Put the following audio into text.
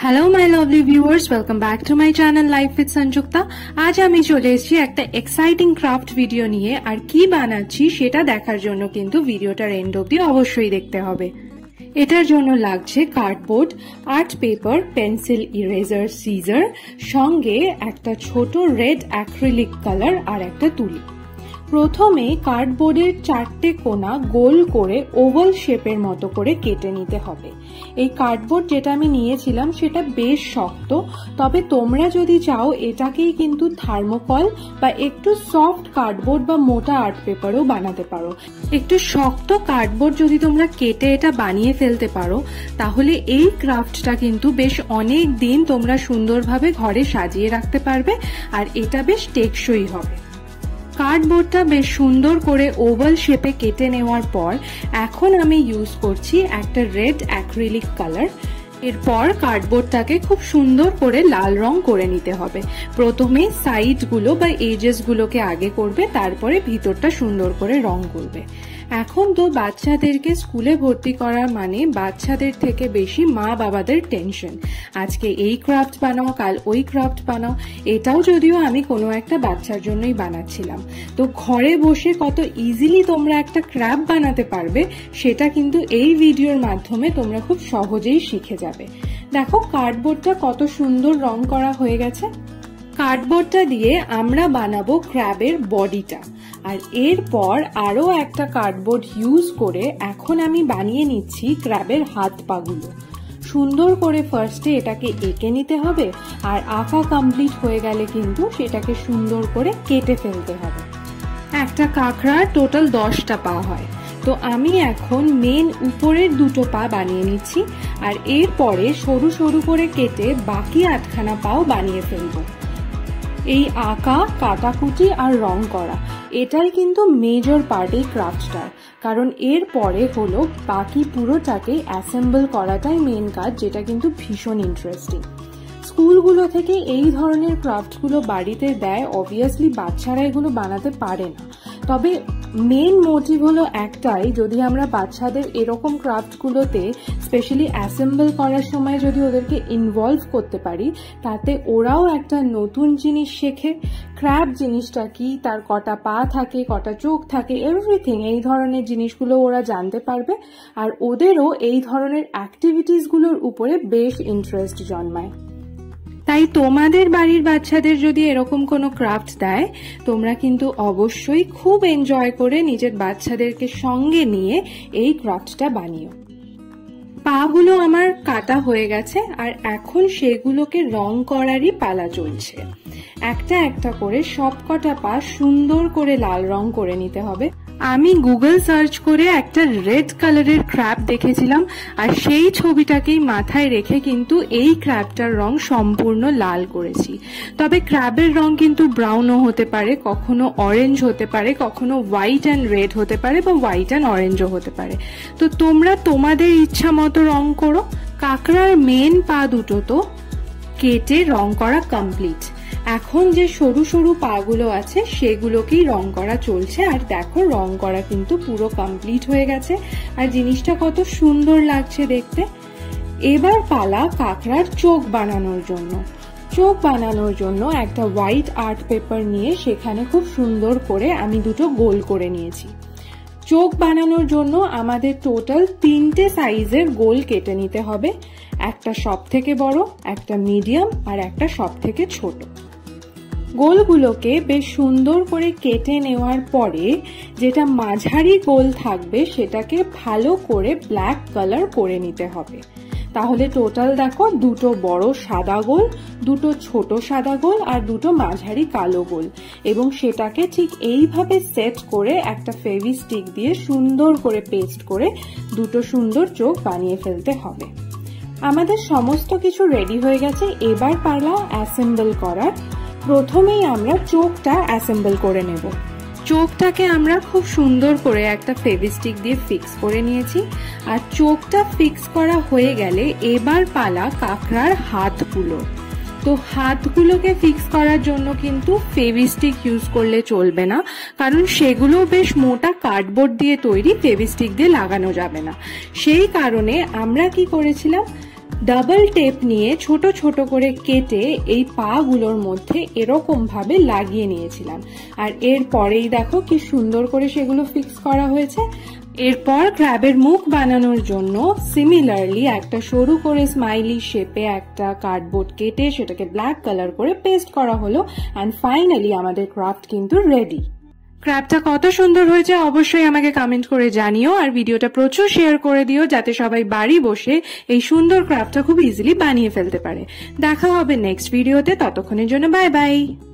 Hello my lovely viewers, welcome back to my channel life with Sanjukta. আজ আমি চলে এসেছি একটা এক্সাইটিং ক্রাফট ভিডিও নিয়ে। আর কি বানাচ্ছি সেটা দেখার জন্য কিন্তু ভিডিওটার এন্ড অবধি অবশ্যই দেখতে হবে। এটার জন্য লাগছে cardboard, art paper, pencil, eraser, scissor, সঙ্গে একটা ছোট রেড অ্যাক্রিলিক কালার আর একটা তুলি। প্রথমে কার্ডবোর্ডের 4টে কোণা গোল করে ওভাল শেপের মতো করে কেটে নিতে হবে। এই কার্ডবোর্ড যেটা আমি নিয়েছিলাম সেটা বেশ শক্ত, তবে তোমরা যদি চাও এটাকেই কিন্তু থার্মোকল বা একটু সফট কার্ডবোর্ড বা মোটা আর্ট পেপারও বানাতে পারো। একটু শক্ত কার্ডবোর্ড যদি তোমরা কেটে এটা বানিয়ে ফেলতে পারো তাহলে এই ক্রাফটটা কিন্তু বেশ অনেক দিন তোমরা সুন্দরভাবে ঘরে সাজিয়ে রাখতে পারবে আর এটা বেশ টেকসই হবে। কার্ডবোর্ডটা বেশ সুন্দর করে ওভাল শেপে কেটে নেওয়ার পর এখন আমি ইউজ করছি একটা রেড অ্যাক্রিলিক কালার। এরপর কার্ডবোর্ডটাকে খুব সুন্দর করে লাল রং করে নিতে হবে। প্রথমে সাইডগুলো বা এজেসগুলোকে আগে করবে, তারপরে ভিতরটা সুন্দর করে রং করবে। এখন তো বাচ্চাদেরকে স্কুলে ভর্তি করা মানে বাচ্চাদের থেকে বেশি মা বাবাদের টেনশন। আজকে এই ক্রাফট বানাও, কাল ওই ক্রাফট বানাও। এটাও যদিও আমি কোনো একটা বাচ্চার জন্যই বানাচ্ছিলাম। তো ঘরে বসে কত ইজিলি তোমরা একটা ক্রাফট বানাতে পারবে সেটা কিন্তু এই ভিডিওর মাধ্যমে তোমরা খুব সহজেই শিখে যাবে। দেখো কার্ডবোর্ডটা কত সুন্দর রং করা হয়ে গেছে। কার্ডবোর্ডটা দিয়ে আমরা বানাবো ক্র্যাবের বডিটা, আর এরপর আরো একটা কার্ডবোর্ড ইউজ করে এখন আমি বানিয়ে নিচ্ছি ক্র্যাবের হাত পাগুলো। সুন্দর করে ফার্স্টে এটাকে এঁকে নিতে হবে, আর আঁকা কমপ্লিট হয়ে গেলে কিন্তু সেটাকে সুন্দর করে কেটে ফেলতে হবে। একটা কাঁকড়ার টোটাল 10টা পা হয়, তো আমি এখন মেন উপরের 2টো পা বানিয়ে নিচ্ছি, আর এরপরে সরু সরু করে কেটে বাকি 8খানা পাও বানিয়ে ফেলবো। এই আঁকা, কাটাকুটি আর রং করা এটাই কিন্তু মেজর পার্ট এই ক্রাফটটার, কারণ এর পরে হলো বাকি পুরোটাকে অ্যাসেম্বল করাটাই মেন কাজ, যেটা কিন্তু ভীষণ ইন্টারেস্টিং। স্কুলগুলো থেকে এই ধরনের ক্রাফটগুলো বাড়িতে দেয়, অবভিয়াসলি বাচ্চারা এগুলো বানাতে পারে না, তবে মেন মোটিভ হলো একটাই, যদি আমরা বাচ্চাদের এরকম ক্রাফটগুলোতে স্পেশালি অ্যাসেম্বল করার সময় যদি ওদেরকে ইনভলভ করতে পারি তাতে ওরাও একটা নতুন জিনিস শেখে। ক্র্যাব জিনিসটা কি, তার কটা পা থাকে, কটা চোখ থাকে, এভরিথিং এই ধরনের জিনিসগুলো ওরা জানতে পারবে, আর ওদেরও এই ধরনের অ্যাক্টিভিটিসগুলোর উপরে বেশ ইন্টারেস্ট জন্মায়। তাই তোমাদের বাড়ির বাচ্চাদের যদি এরকম কোনো ক্রাফট দেয় তোমরা কিন্তু অবশ্যই খুব এনজয় করে নিজের বাচ্চাদেরকে সঙ্গে নিয়ে এই ক্রাফটটা বানিও। পাগুলো আমার কাটা হয়ে গেছে আর এখন সেগুলোকে রং করারই পালা চলছে। একটা একটা করে সবকটা পা সুন্দর করে লাল রং করে নিতে হবে। আমি গুগল সার্চ করে একটা রেড কালারের ক্র্যাব দেখেছিলাম, আর সেই ছবিটাকেই মাথায় রেখে কিন্তু এই ক্র্যাবটার রং সম্পূর্ণ লাল করেছি। তবে ক্র্যাবের রং কিন্তু ব্রাউনও হতে পারে, কখনো অরেঞ্জ হতে পারে, কখনো হোয়াইট অ্যান্ড রেড হতে পারে, বা হোয়াইট অ্যান্ড অরেঞ্জও হতে পারে। তো তোমরা তোমাদের ইচ্ছা মতো রং করো। কাঁকড়ার মেন পা দুটো তো কেটে রং করা কমপ্লিট। এখন যে সরু সরু পাগুলো আছে সেগুলোকেই রং করা চলছে, আর দেখো রং করা কিন্তু পুরো কমপ্লিট হয়ে গেছে, আর জিনিসটা কত সুন্দর লাগছে দেখতে। এবার পালা কাঁকড়ার চোখ বানানোর জন্য। চোখ বানানোর জন্য একটা হোয়াইট আর্ট পেপার নিয়ে সেখানে খুব সুন্দর করে আমি 2টো গোল করে নিয়েছি। চোখ বানানোর জন্য আমাদের টোটাল 3টে সাইজের গোল কেটে নিতে হবে, একটা সব থেকে বড়, একটা মিডিয়াম আর একটা সব থেকে ছোট। গোলগুলোকে বেশ সুন্দর করে কেটে নেওয়ার পরে যেটা মাঝারি গোল থাকবে সেটাকে ভালো করে ব্ল্যাক কালার করে নিতে হবে। তাহলে টোটাল দেখো 2টো বড় সাদা গোল, 2টো ছোট সাদা গোল আর 2টো মাঝারি কালো গোল, এবং সেটাকে ঠিক এইভাবে সেট করে একটা ফেভিস্টিক দিয়ে সুন্দর করে পেস্ট করে 2টো সুন্দর চোখ বানিয়ে ফেলতে হবে। আমাদের সমস্ত কিছু রেডি হয়ে গেছে, এবার পালা অ্যাসেম্বল করার। প্রথমেই আমরা চোখটা অ্যাসেম্বল করে নেব। চোখটাকে আমরা খুব সুন্দর করে একটা ফেভিস্টিক দিয়ে ফিক্স করে নিয়েছি, আর চোখটা ফিক্স করা হয়ে গেলে এবার পালা কাঁকড়ার হাতগুলো। তো হাতগুলোকে ফিক্স করার জন্য কিন্তু ফেভিস্টিক ইউজ করলে চলবে না, কারণ সেগুলো বেশ মোটা কার্ডবোর্ড দিয়ে তৈরি, ফেভিস্টিক দিয়ে লাগানো যাবে না। সেই কারণে আমরা কি করেছিলাম, ডাবল টেপ নিয়ে ছোট ছোট করে কেটে এই পা গুলোর মধ্যে এরকম ভাবে লাগিয়ে নিয়েছিলাম। আর এরপরেই দেখো কি সুন্দর করে সেগুলো ফিক্স করা হয়েছে। এরপর ক্র্যাবের মুখ বানানোর জন্য সিমিলারলি একটা সরু করে স্মাইলি শেপে একটা কার্ডবোর্ড কেটে সেটাকে ব্ল্যাক কালার করে পেস্ট করা হলো। অ্যান্ড ফাইনালি আমাদের ক্রাফট কিন্তু রেডি। ক্র্যাবটা কত সুন্দর হয়েছে অবশ্যই আমাকে কমেন্ট করে জানিও, আর ভিডিওটা প্রচুর শেয়ার করে দিও যাতে সবাই বাড়ি বসে এই সুন্দর ক্র্যাবটা খুব ইজিলি বানিয়ে ফেলতে পারে। দেখা হবে নেক্সট ভিডিওতে, ততক্ষণের জন্য বাই বাই।